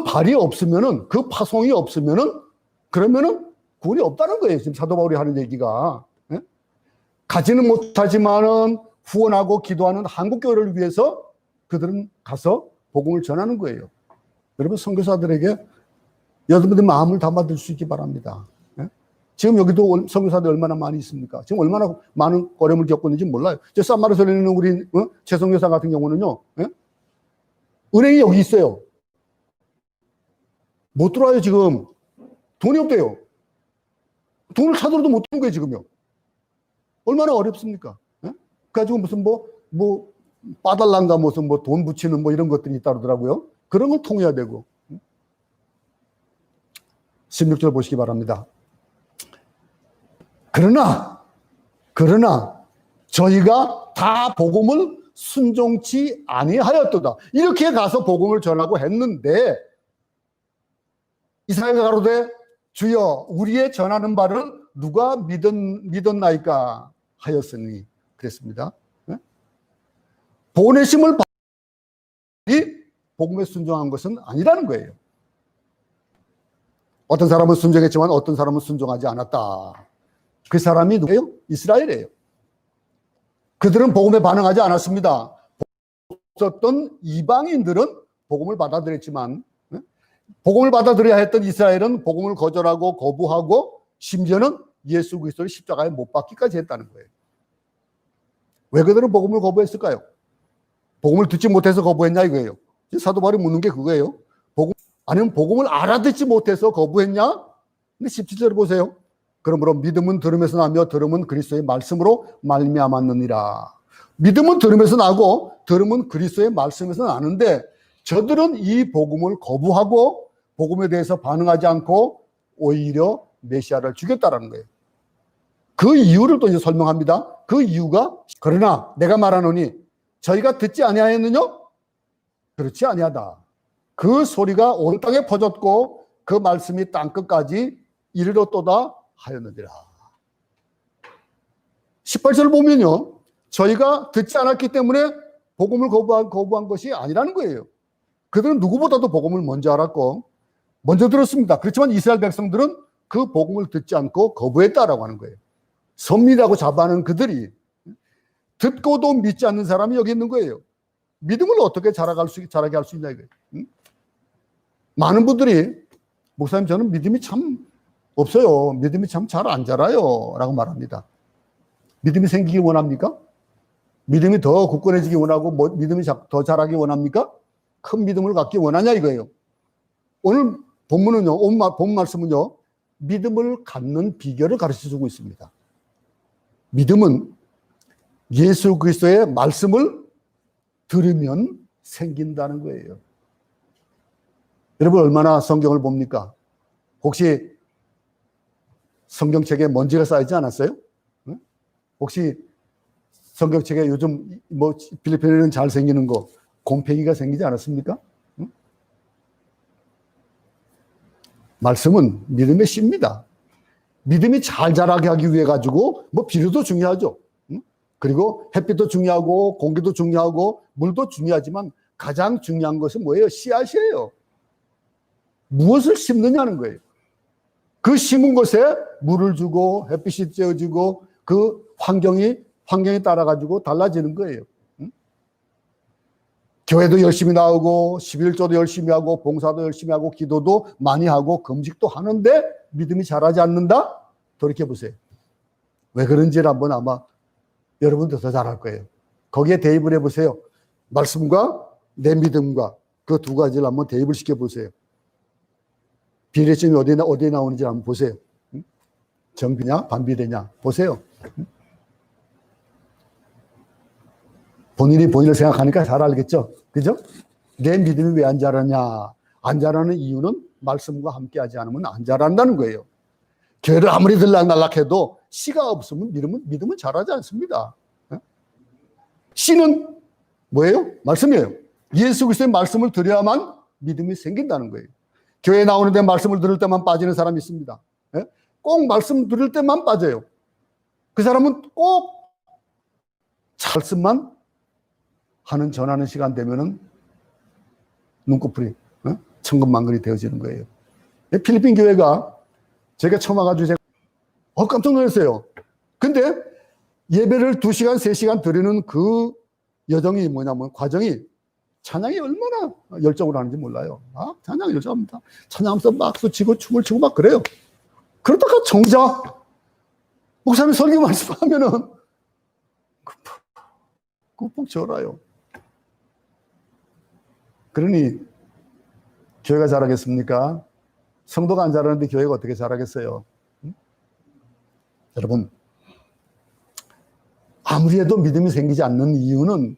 발이 없으면은, 그 파송이 없으면은, 그러면은 구원이 없다는 거예요. 지금 사도 바울이 하는 얘기가. 가지는 못하지만은 후원하고 기도하는 한국교회를 위해서 그들은 가서 복음을 전하는 거예요. 여러분, 선교사들에게 여러분들 마음을 담아줄 수 있기 바랍니다. 지금 여기도 선교사들 얼마나 많이 있습니까? 지금 얼마나 많은 어려움을 겪고 있는지 몰라요. 저 산마르소에 있는 우리 최선교사 같은 경우는요, 예? 은행이 여기 있어요. 못 들어와요, 지금. 돈이 없대요. 돈을 찾으러도 못 들어온 거예요, 지금요. 얼마나 어렵습니까? 예? 그래가지고 무슨 빠달란가 무슨 돈 붙이는 이런 것들이 있다 그러더라고요. 그런 걸 통해야 되고. 16절 보시기 바랍니다. 그러나 저희가 다 복음을 순종치 아니하였도다. 이렇게 가서 복음을 전하고 했는데 이스라엘가 가로되 주여 우리의 전하는 바를 누가 믿었나이까 하였으니 그랬습니다. 보내심을 받이 복음에 순종한 것은 아니라는 거예요. 어떤 사람은 순종했지만 어떤 사람은 순종하지 않았다. 그 사람이 누구예요? 이스라엘이에요. 그들은 복음에 반응하지 않았습니다. 없었던 이방인들은 복음을 받아들였지만 복음을 받아들여야 했던 이스라엘은 복음을 거절하고 거부하고 심지어는 예수 그리스도를 십자가에 못 박기까지 했다는 거예요. 왜 그들은 복음을 거부했을까요? 복음을 듣지 못해서 거부했냐 이거예요. 사도 바울이 묻는 게 그거예요. 아니면 복음을 알아듣지 못해서 거부했냐? 근데 17절을 보세요. 그러므로 믿음은 들음에서 나며 들음은 그리스도의 말씀으로 말미암았느니라. 믿음은 들음에서 나고 들음은 그리스도의 말씀에서 나는데 저들은 이 복음을 거부하고 복음에 대해서 반응하지 않고 오히려 메시아를 죽였다라는 거예요. 그 이유를 또 이제 설명합니다. 그 이유가 그러나 내가 말하노니 저희가 듣지 아니하였느냐? 그렇지 아니하다. 그 소리가 온 땅에 퍼졌고 그 말씀이 땅끝까지 이르렀도다 하였느니라. 18절을 보면요. 저희가 듣지 않았기 때문에 복음을 거부한 것이 아니라는 거예요. 그들은 누구보다도 복음을 먼저 알았고 먼저 들었습니다. 그렇지만 이스라엘 백성들은 그 복음을 듣지 않고 거부했다라고 하는 거예요. 선미라고 자부하는 그들이 듣고도 믿지 않는 사람이 여기 있는 거예요. 믿음을 어떻게 자라게 할 수 있냐 이거예요. 많은 분들이 목사님 저는 믿음이 참 없어요. 믿음이 참 잘 안 자라요 라고 말합니다. 믿음이 생기기 원합니까? 믿음이 더 굳건해지기 원하고 믿음이 더 자라기 원합니까? 큰 믿음을 갖기 원하냐 이거예요. 오늘 본문은요, 본 말씀은요, 믿음을 갖는 비결을 가르쳐주고 있습니다. 믿음은 예수 그리스도의 말씀을 들으면 생긴다는 거예요. 여러분 얼마나 성경을 봅니까? 혹시 성경책에 먼지가 쌓이지 않았어요? 혹시 성경책에 요즘 필리핀에는 잘 생기는 거 곰팡이가 생기지 않았습니까? 말씀은 믿음의 씨입니다. 믿음이 잘 자라게 하기 위해 가지고 비료도 중요하죠. 그리고 햇빛도 중요하고 공기도 중요하고 물도 중요하지만 가장 중요한 것은 뭐예요? 씨앗이에요. 무엇을 심느냐는 거예요. 그 심은 것에 물을 주고 햇빛이 쬐어지고 그 환경에 따라 가지고 달라지는 거예요. 교회도 열심히 나오고 11조도 열심히 하고 봉사도 열심히 하고 기도도 많이 하고 금식도 하는데 믿음이 자라지 않는다? 돌이켜보세요. 왜 그런지를 한번 아마 여러분도 더 잘할 거예요. 거기에 대입을 해보세요. 말씀과 내 믿음과 그 두 가지를 한번 대입을 시켜보세요. 비례점이 어디에 나오는지 한번 보세요. 정비냐 반비례냐 보세요. 본인을 생각하니까 잘 알겠죠? 그죠? 내 믿음이 왜 안 자라냐? 안 자라는 이유는 말씀과 함께하지 않으면 안 자란다는 거예요. 교회를 아무리 들락날락해도 씨가 없으면 믿음은 자라지 않습니다. 씨는 뭐예요? 말씀이에요. 예수 그리스도의 말씀을 들어야만 믿음이 생긴다는 거예요. 교회에 나오는데 말씀을 들을 때만 빠지는 사람이 있습니다. 꼭 말씀 들을 때만 빠져요. 그 사람은 꼭 말씀만 전하는 시간 되면은 눈꺼풀이 천근만근이 되어지는 거예요. 필리핀 교회가 제가 처음 와가지고 제가 깜짝 놀랐어요. 근데 예배를 2시간, 3시간 드리는 그 여정이 뭐냐면 과정이 찬양이 얼마나 열정으로 하는지 몰라요. 찬양 열정합니다. 찬양하면서 막 박수 치고 춤을 추고 막 그래요. 그러다가 정작 목사님 설교 말씀하면은 꾹꾹 절어요. 그러니 교회가 잘하겠습니까? 성도가 안 자라는데 교회가 어떻게 잘하겠어요? 여러분, 아무리 해도 믿음이 생기지 않는 이유는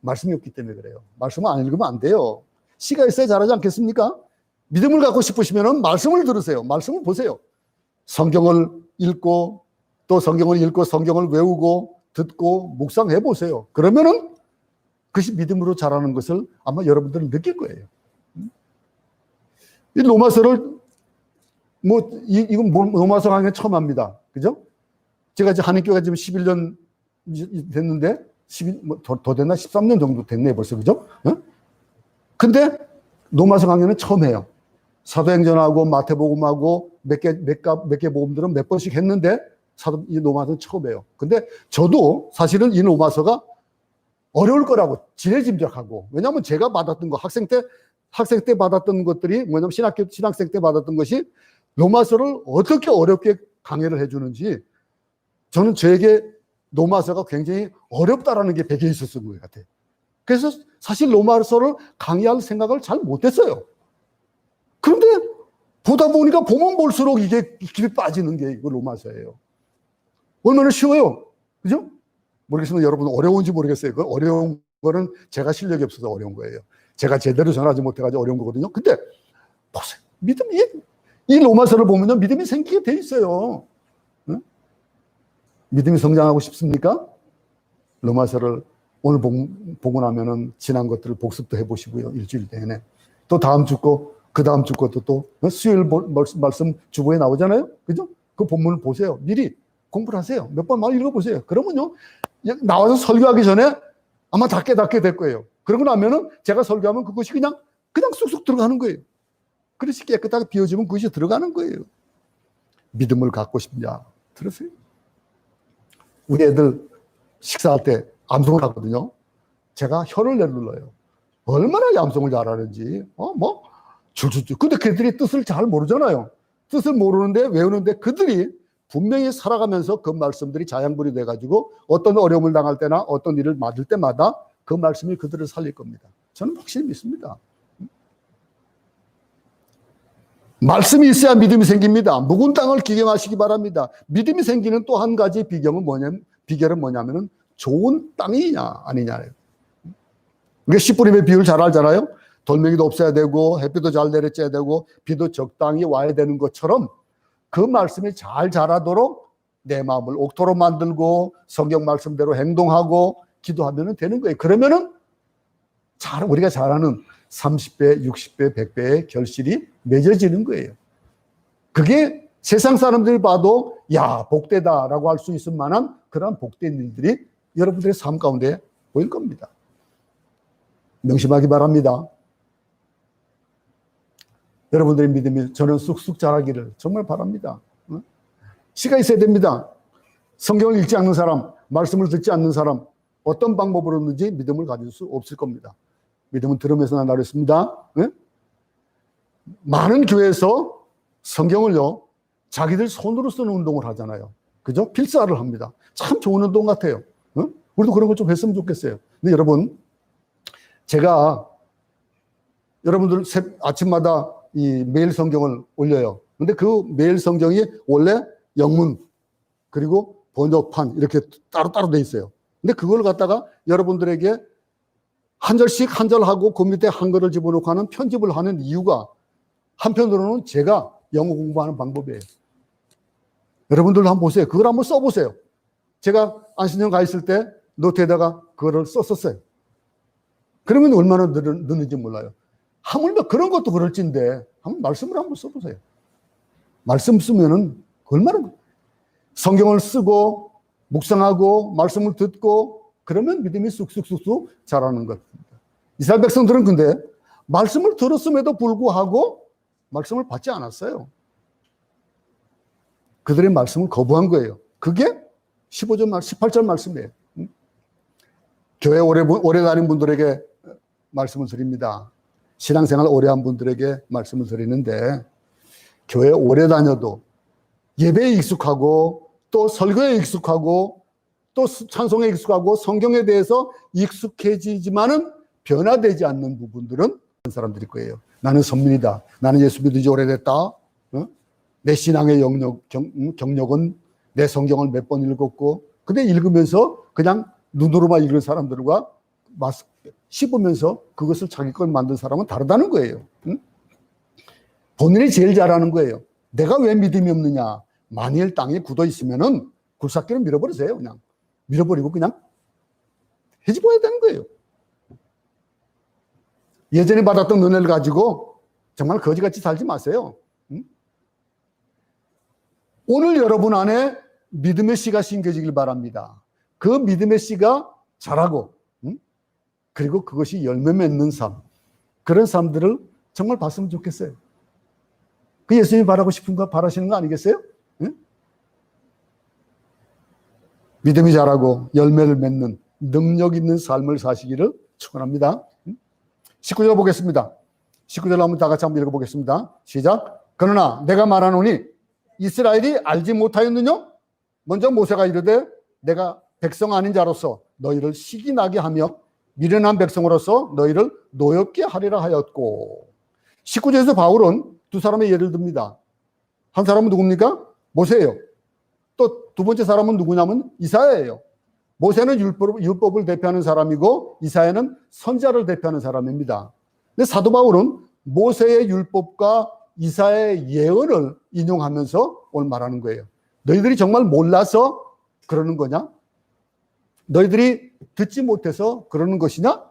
말씀이 없기 때문에 그래요. 말씀을 안 읽으면 안 돼요. 씨가 있어야 자라지 않겠습니까? 믿음을 갖고 싶으시면 말씀을 들으세요. 말씀을 보세요. 성경을 읽고 또 성경을 읽고 성경을 외우고 듣고 묵상해 보세요. 그러면은 그것이 믿음으로 자라는 것을 아마 여러분들은 느낄 거예요. 이 로마서를 이건 로마서 강의 처음 합니다. 그죠? 제가 이제 한인교회가 지금 11년 됐는데, 더 됐나? 13년 정도 됐네, 벌써. 그죠? 근데 로마서 강의는 처음 해요. 사도행전하고 마태복음하고 몇 개 복음들은 몇 번씩 했는데, 이 로마서는 처음 해요. 근데 저도 사실은 이 로마서가 어려울 거라고 지레짐작하고, 왜냐하면 제가 받았던 거, 학생 때 받았던 것들이 뭐냐면 신학생 때 받았던 것이 로마서를 어떻게 어렵게 강의를 해주는지 저는 저에게 로마서가 굉장히 어렵다라는 게 배겨 있었던 것 같아요. 그래서 사실 로마서를 강의할 생각을 잘 못했어요. 그런데 보다 보니까 보면 볼수록 이게 깊이 빠지는 게 이거 로마서예요. 얼마나 쉬워요. 그죠? 모르겠습니다. 여러분 어려운지 모르겠어요. 그 어려운 거는 제가 실력이 없어서 어려운 거예요. 제가 제대로 전하지 못해가지고 어려운 거거든요. 근데 보세요. 이 로마서를 보면요. 믿음이 생기게 돼 있어요. 응? 믿음이 성장하고 싶습니까? 로마서를 오늘 보고 나면은 지난 것들을 복습도 해보시고요. 일주일 내내. 또 다음 주 거, 그 다음 주 것도 또 수요일 말씀 주보에 나오잖아요. 그죠? 그 본문을 보세요. 미리 공부를 하세요. 몇 번 막 읽어보세요. 그러면요. 나와서 설교하기 전에 아마 다 깨닫게 될 거예요. 그러고 나면은 제가 설교하면 그것이 그냥 쑥쑥 들어가는 거예요. 그릇이 깨끗하게 비워지면 그것이 들어가는 거예요. 믿음을 갖고 싶냐? 들으세요. 우리 애들 식사할 때 암송을 하거든요. 제가 혀를 내눌러요. 얼마나 암송을 잘하는지. 줄줄줄. 근데 그들이 뜻을 잘 모르잖아요. 뜻을 모르는데 외우는데 그들이 분명히 살아가면서 그 말씀들이 자양분이 돼가지고 어떤 어려움을 당할 때나 어떤 일을 맞을 때마다 그 말씀이 그들을 살릴 겁니다. 저는 확실히 믿습니다. 말씀이 있어야 믿음이 생깁니다. 묵은 땅을 기경하시기 바랍니다. 믿음이 생기는 또 한 가지 비결은 뭐냐면은 좋은 땅이냐 아니냐예요. 우리가 씨 뿌림의 비유를 잘 알잖아요. 돌멩이도 없어야 되고 햇빛도 잘 내려져야 되고 비도 적당히 와야 되는 것처럼 그 말씀이 잘 자라도록 내 마음을 옥토로 만들고 성경 말씀대로 행동하고 기도하면 되는 거예요. 그러면은 우리가 잘하는 30배, 60배, 100배의 결실이 맺어지는 거예요. 그게 세상 사람들이 봐도 야 복되다라고 할 수 있을 만한 그런 복된 일들이 여러분들의 삶 가운데 보일 겁니다. 명심하기 바랍니다. 여러분들의 믿음이 저는 쑥쑥 자라기를 정말 바랍니다. 씨가 있어야 됩니다. 성경을 읽지 않는 사람, 말씀을 듣지 않는 사람 어떤 방법으로든지 믿음을 가질 수 없을 겁니다. 믿음은 들으면서 난다고 했습니다. 많은 교회에서 성경을요 자기들 손으로 쓰는 운동을 하잖아요. 그죠? 필사를 합니다. 참 좋은 운동 같아요. 우리도 그런 거 좀 했으면 좋겠어요. 근데 여러분, 제가 여러분들 아침마다 이 매일 성경을 올려요. 근데 그 매일 성경이 원래 영문 그리고 번역판 이렇게 따로따로 돼 있어요. 근데 그걸 갖다가 여러분들에게 한 절씩 한 절하고 그 밑에 한글을 집어넣고 하는 편집을 하는 이유가 한편으로는 제가 영어 공부하는 방법이에요. 여러분들도 한번 보세요. 그걸 한번 써보세요. 제가 안신령 가 있을 때 노트에다가 그거를 썼었어요. 그러면 얼마나 느는지 몰라요. 하물며 그런 것도 그럴진데 한번 말씀을 한번 써보세요. 말씀 쓰면은 얼마나 성경을 쓰고 묵상하고 말씀을 듣고 그러면 믿음이 쑥쑥쑥쑥 자라는 것입니다. 이스라엘 백성들은 근데 말씀을 들었음에도 불구하고 말씀을 받지 않았어요. 그들의 말씀을 거부한 거예요. 그게 18절 말씀이에요. 교회 오래 다닌 분들에게 말씀을 드립니다. 신앙생활 오래 한 분들에게 말씀을 드리는데 교회 오래 다녀도 예배에 익숙하고 또 설교에 익숙하고 또 찬송에 익숙하고 성경에 대해서 익숙해지지만은 변화되지 않는 부분들은 사람들일 거예요. 나는 선민이다. 나는 예수 믿은 지 오래됐다. 내 신앙의 경력은 내 성경을 몇 번 읽었고, 근데 읽으면서 그냥 눈으로만 읽은 사람들과 씹으면서 그것을 자기 걸 만든 사람은 다르다는 거예요. 본인이 제일 잘하는 거예요. 내가 왜 믿음이 없느냐? 만일 땅에 굳어 있으면은 굴삭기를 밀어버리세요. 그냥 밀어버리고 그냥 해집어야 되는 거예요. 예전에 받았던 은혜를 가지고 정말 거지같이 살지 마세요. 오늘 여러분 안에 믿음의 씨가 심겨지길 바랍니다. 그 믿음의 씨가 자라고, 그리고 그것이 열매 맺는 삶, 그런 삶들을 정말 봤으면 좋겠어요. 그 예수님이 바라고 싶은 거, 바라시는 거 아니겠어요? 믿음이 자라고 열매를 맺는 능력 있는 삶을 사시기를 축원합니다. 19절 보겠습니다. 19절 한번 다 같이 한번 읽어보겠습니다. 시작. 그러나 내가 말하노니 이스라엘이 알지 못하였느냐? 먼저 모세가 이르되 내가 백성 아닌 자로서 너희를 시기 나게 하며 미련한 백성으로서 너희를 노엽게 하리라 하였고. 19절에서 바울은 두 사람의 예를 듭니다. 한 사람은 누굽니까? 모세예요. 또 두 번째 사람은 누구냐면 이사야예요. 모세는 율법을 대표하는 사람이고 이사야는 선지자를 대표하는 사람입니다. 근데 사도 바울은 모세의 율법과 이사야의 예언을 인용하면서 오늘 말하는 거예요. 너희들이 정말 몰라서 그러는 거냐? 너희들이 듣지 못해서 그러는 것이냐?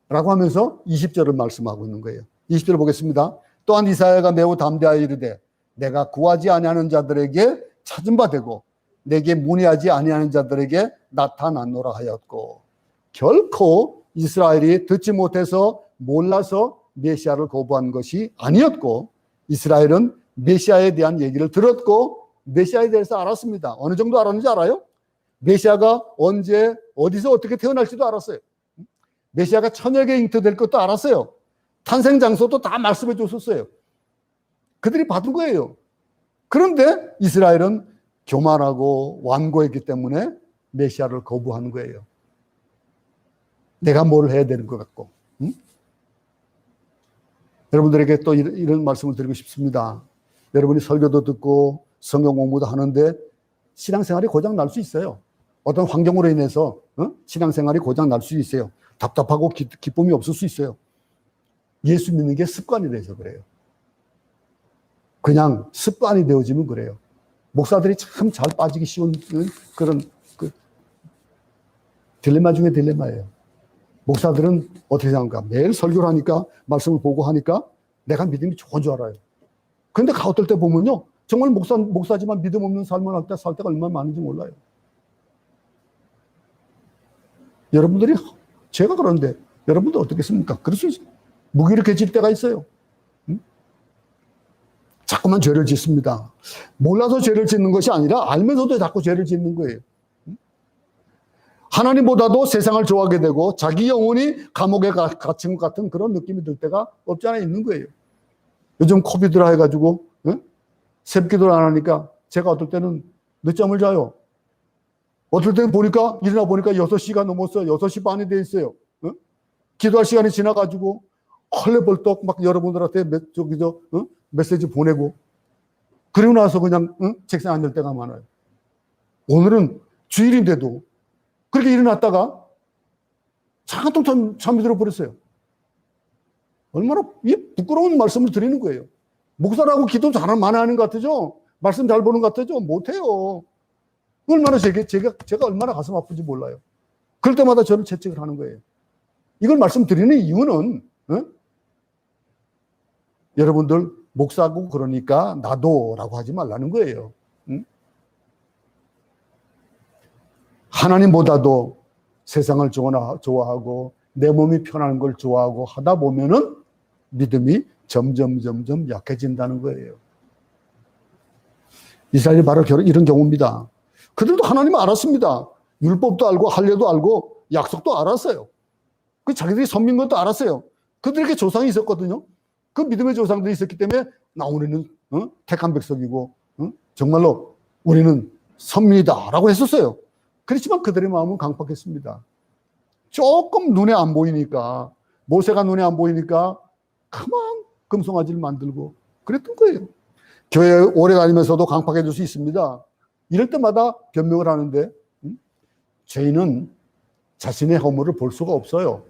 라고 하면서 20절을 말씀하고 있는 거예요. 20절 보겠습니다. 또한 이사야가 매우 담대하여 이르되 내가 구하지 아니하는 자들에게 찾은 바 되고 내게 문의하지 아니하는 자들에게 나타났노라 하였고. 결코 이스라엘이 듣지 못해서 몰라서 메시아를 거부한 것이 아니었고, 이스라엘은 메시아에 대한 얘기를 들었고 메시아에 대해서 알았습니다. 어느 정도 알았는지 알아요? 메시아가 언제 어디서 어떻게 태어날지도 알았어요. 메시아가 천역에 잉태될 것도 알았어요. 탄생 장소도 다 말씀해 줬었어요. 그들이 받은 거예요. 그런데 이스라엘은 교만하고 완고했기 때문에 메시아를 거부하는 거예요. 내가 뭘 해야 되는 것 같고. 여러분들에게 또 이런 말씀을 드리고 싶습니다. 여러분이 설교도 듣고 성경 공부도 하는데 신앙생활이 고장 날 수 있어요. 어떤 환경으로 인해서 신앙생활이 고장 날 수 있어요. 답답하고 기쁨이 없을 수 있어요. 예수 믿는 게 습관이 돼서 그래요. 그냥 습관이 되어지면 그래요. 목사들이 참 잘 빠지기 쉬운 그런 딜레마 중에 딜레마예요. 목사들은 어떻게 생각합니까? 매일 설교를 하니까, 말씀을 보고 하니까 내가 믿음이 좋은 줄 알아요. 그런데 어떨 때 보면요, 정말 목사지만 믿음 없는 삶을 살 때가 얼마나 많은지 몰라요. 여러분들이, 제가 그러는데 여러분들 어떻겠습니까? 그럴 수 있어요. 무기력해질 때가 있어요. 자꾸만 죄를 짓습니다. 몰라서 죄를 짓는 것이 아니라 알면서도 자꾸 죄를 짓는 거예요. 하나님보다도 세상을 좋아하게 되고 자기 영혼이 감옥에 갇힌 것 같은 그런 느낌이 들 때가 없지 않아 있는 거예요. 요즘 코비드라 해가지고 새벽기도를 안 하니까 제가 어떨 때는 늦잠을 자요. 어떨 때는 일어나 보니까 6시가 넘었어요. 6시 반이 돼 있어요. 기도할 시간이 지나가지고 헐레벌떡 막 여러분들한테 메시지 보내고, 그리고 나서 그냥 책상에 앉을 때가 많아요. 오늘은 주일인데도 그렇게 일어났다가 잠깐 또 잠이 들어버렸어요. 얼마나 부끄러운 말씀을 드리는 거예요. 목사라고 기도 많이 하는 것 같죠? 말씀 잘 보는 것 같죠? 못해요. 얼마나 제가 얼마나 가슴 아픈지 몰라요. 그럴 때마다 저는 채찍을 하는 거예요. 이걸 말씀드리는 이유는 여러분들 목사고 그러니까 나도라고 하지 말라는 거예요. 하나님보다도 세상을 좋아하고 내 몸이 편한 걸 좋아하고 하다 보면은 믿음이 점점 약해진다는 거예요. 이스라엘이 바로 이런 경우입니다. 그들도 하나님을 알았습니다. 율법도 알고 할례도 알고 약속도 알았어요. 그 자기들이 선민 것도 알았어요. 그들에게 조상이 있었거든요. 그 믿음의 조상들이 있었기 때문에 나 우리는 택한 백성이고 정말로 우리는 선민이다라고 했었어요. 그렇지만 그들의 마음은 강팍했습니다. 조금 눈에 안 보이니까, 모세가 눈에 안 보이니까 그만 금송아지를 만들고 그랬던 거예요. 교회 오래 다니면서도 강팍해질 수 있습니다. 이럴 때마다 변명을 하는데, 죄인은 자신의 허물을 볼 수가 없어요.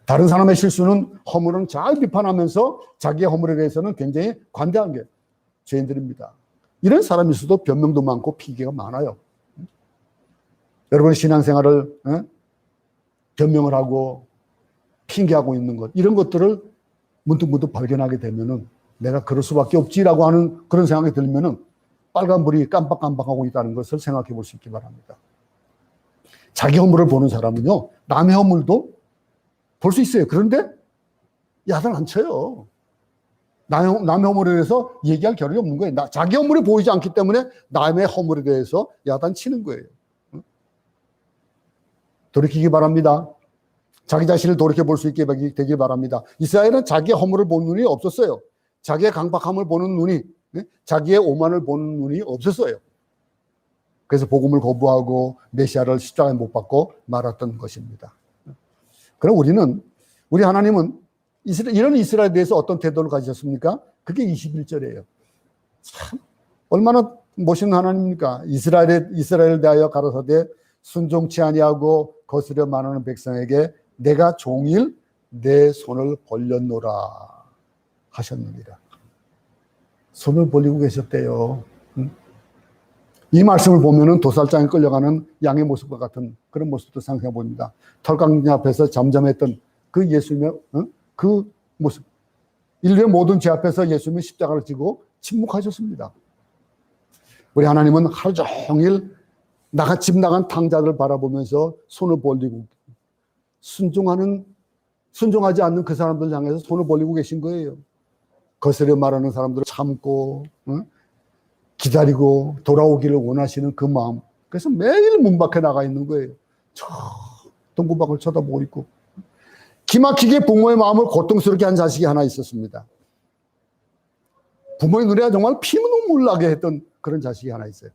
다른 사람의 실수는, 허물은 잘 비판하면서 자기의 허물에 대해서는 굉장히 관대한 게 죄인들입니다. 이런 사람일 수도 변명도 많고 핑계가 많아요. 여러분 신앙생활을 변명을 하고 핑계하고 있는 것, 이런 것들을 문득문득 발견하게 되면은 내가 그럴 수밖에 없지라고 하는 그런 생각이 들면은 빨간불이 깜빡깜빡하고 있다는 것을 생각해 볼 수 있기 바랍니다. 자기 허물을 보는 사람은요, 남의 허물도 볼 수 있어요. 그런데 야단 안 쳐요. 남의 허물에 대해서 얘기할 겨를이 없는 거예요. 자기 허물이 보이지 않기 때문에 남의 허물에 대해서 야단 치는 거예요. 돌이키기 바랍니다. 자기 자신을 돌이켜 볼 수 있게 되길 바랍니다. 이스라엘은 자기의 허물을 보는 눈이 없었어요. 자기의 강박함을 보는 눈이, 자기의 오만을 보는 눈이 없었어요. 그래서 복음을 거부하고 메시아를 십자가에 못 박고 말았던 것입니다. 그럼 우리 하나님은 이런 이스라엘에 대해서 어떤 태도를 가지셨습니까? 그게 21절이에요. 참 얼마나 멋있는 하나님입니까? 이스라엘을 대하여 가라사대 순종치 아니하고 거스려 말하는 백성에게 내가 종일 내 손을 벌렸노라 하셨느니라. 손을 벌리고 계셨대요. 이 말씀을 보면은 도살장에 끌려가는 양의 모습과 같은 그런 모습도 상상해 봅니다. 털강리 앞에서 잠잠했던 그 예수님의 그 모습. 인류의 모든 죄 앞에서 예수님이 십자가를 지고 침묵하셨습니다. 우리 하나님은 하루 종일 집 나간 탕자들 바라보면서 손을 벌리고 순종하지 않는 그 사람들 향해서 손을 벌리고 계신 거예요. 거스려 말하는 사람들을 참고 기다리고 돌아오기를 원하시는 그 마음. 그래서 매일 문 밖에 나가 있는 거예요. 저 동구박을 쳐다보고 있고. 기막히게 부모의 마음을 고통스럽게 한 자식이 하나 있었습니다. 부모의 눈에 정말 피눈물 나게 했던 그런 자식이 하나 있어요.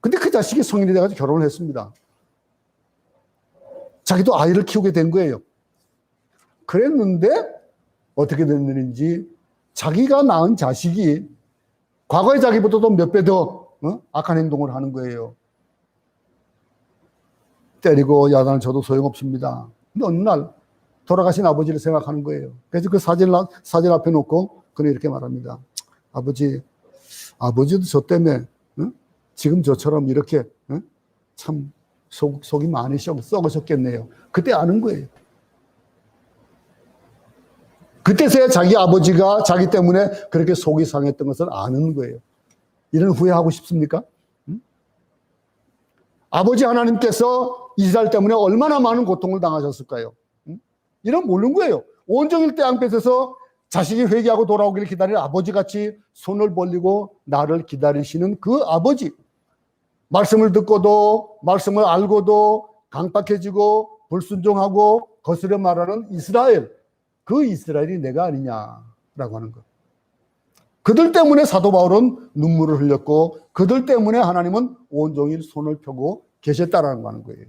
근데 그 자식이 성인이 돼가지고 결혼을 했습니다. 자기도 아이를 키우게 된 거예요. 그랬는데 어떻게 됐는지 자기가 낳은 자식이 과거의 자기보다도 몇 배 더 악한 행동을 하는 거예요. 때리고 야단을 쳐도 소용없습니다. 근데 어느 날 돌아가신 아버지를 생각하는 거예요. 그래서 그 사진 앞에 놓고 그는 이렇게 말합니다. 아버지도 저 때문에 지금 저처럼 이렇게 참 속이 많이 썩으셨겠네요. 그때 아는 거예요. 그때서야 자기 아버지가 자기 때문에 그렇게 속이 상했던 것을 아는 거예요. 이런 후회하고 싶습니까? 아버지 하나님께서 이스라엘 때문에 얼마나 많은 고통을 당하셨을까요? 이런 모르는 거예요. 온종일 땅끝에서 자식이 회개하고 돌아오기를 기다리는 아버지같이 손을 벌리고 나를 기다리시는 그 아버지. 말씀을 듣고도 말씀을 알고도 강박해지고 불순종하고 거스려 말하는 이스라엘. 그 이스라엘이 내가 아니냐라고 하는 것. 그들 때문에 사도 바울은 눈물을 흘렸고 그들 때문에 하나님은 온종일 손을 펴고 계셨다라는 거 하는 거예요.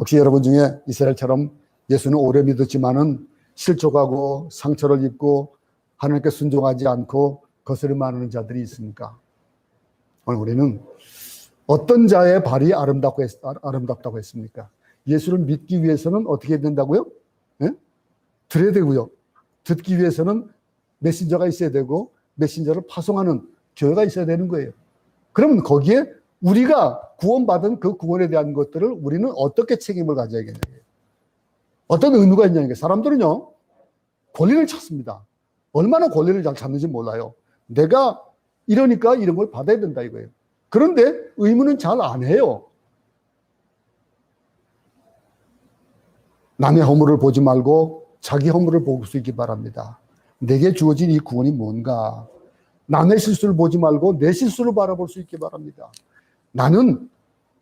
혹시 여러분 중에 이스라엘처럼 예수는 오래 믿었지만은 실족하고 상처를 입고 하나님께 순종하지 않고 거스려 말하는 자들이 있습니까? 오늘 우리는 어떤 자의 발이 아름답다고 했습니까? 예수를 믿기 위해서는 어떻게 해야 된다고요? 네? 들어야 되고요. 듣기 위해서는 메신저가 있어야 되고 메신저를 파송하는 교회가 있어야 되는 거예요. 그러면 거기에 우리가 구원받은 그 구원에 대한 것들을 우리는 어떻게 책임을 가져야겠냐. 어떤 의무가 있냐는 게 사람들은요. 권리를 찾습니다. 얼마나 권리를 잘 찾는지 몰라요. 내가 이러니까 이런 걸 받아야 된다 이거예요. 그런데 의무는 잘 안 해요. 남의 허물을 보지 말고 자기 허물을 볼 수 있기 바랍니다. 내게 주어진 이 구원이 뭔가. 남의 실수를 보지 말고 내 실수를 바라볼 수 있기 바랍니다. 나는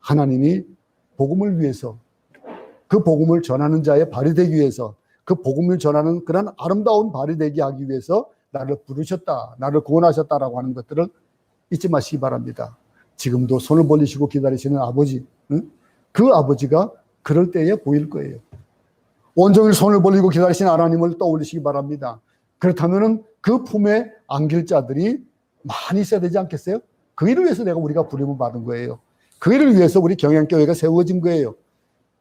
하나님이 복음을 위해서 그 복음을 전하는 자의 발이 되기 위해서 그 복음을 전하는 그런 아름다운 발이 되게 하기 위해서 나를 부르셨다, 나를 구원하셨다라고 하는 것들을 잊지 마시기 바랍니다. 지금도 손을 벌리시고 기다리시는 아버지, 응? 그 아버지가 그럴 때에 보일 거예요. 온종일 손을 벌리고 기다리시는 하나님을 떠올리시기 바랍니다. 그렇다면은 그 품에 안길 자들이 많이 있어야 되지 않겠어요? 그 일을 위해서 우리가 부름을 받은 거예요. 그 일을 위해서 우리 경양교회가 세워진 거예요.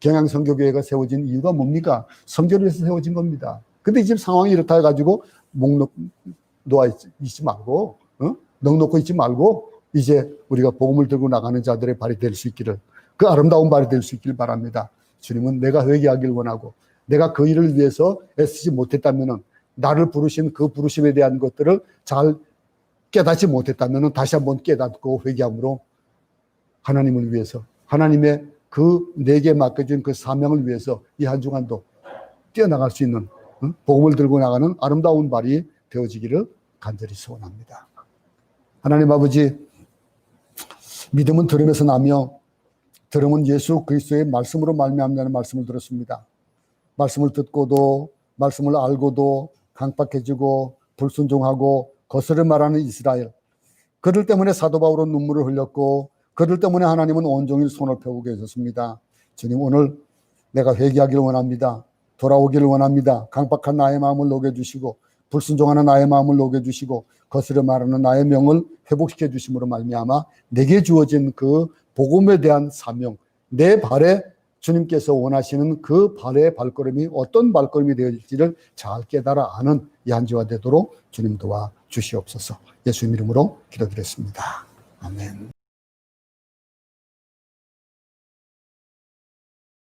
경양선교교회가 세워진 이유가 뭡니까? 성전을 위해서 세워진 겁니다. 근데 지금 상황이 이렇다 해가지고 목 놓아 있지 말고, 넋 놓고 있지 말고, 이제 우리가 복음을 들고 나가는 자들의 발이 될 수 있기를, 그 아름다운 발이 될 수 있기를 바랍니다. 주님은 내가 회개하기를 원하고, 내가 그 일을 위해서 애쓰지 못했다면은, 나를 부르신 그 부르심에 대한 것들을 잘 깨닫지 못했다면은 다시 한번 깨닫고 회개함으로 하나님을 위해서, 하나님의 그 내게 맡겨진 그 사명을 위해서 이 한 주간도 뛰어나갈 수 있는 복음을 들고 나가는 아름다운 발이 되어지기를 간절히 소원합니다. 하나님 아버지, 믿음은 들음에서 나며 들음은 예수 그리스도의 말씀으로 말미암는다는 말씀을 들었습니다. 말씀을 듣고도 말씀을 알고도 강박해지고 불순종하고 거스를 말하는 이스라엘, 그들 때문에 사도 바울은 눈물을 흘렸고 그들 때문에 하나님은 온종일 손을 펴고 계셨습니다. 주님, 오늘 내가 회개하기를 원합니다. 돌아오기를 원합니다. 강박한 나의 마음을 녹여주시고 불순종하는 나의 마음을 녹여주시고 거스려 말하는 나의 명을 회복시켜 주심으로 말미암아 내게 주어진 그 복음에 대한 사명, 내 발에 주님께서 원하시는 그 발의 발걸음이 어떤 발걸음이 되어질지를 잘 깨달아 아는 이 한 주가 되도록 주님 도와 주시옵소서. 예수님 이름으로 기도드렸습니다. 아멘.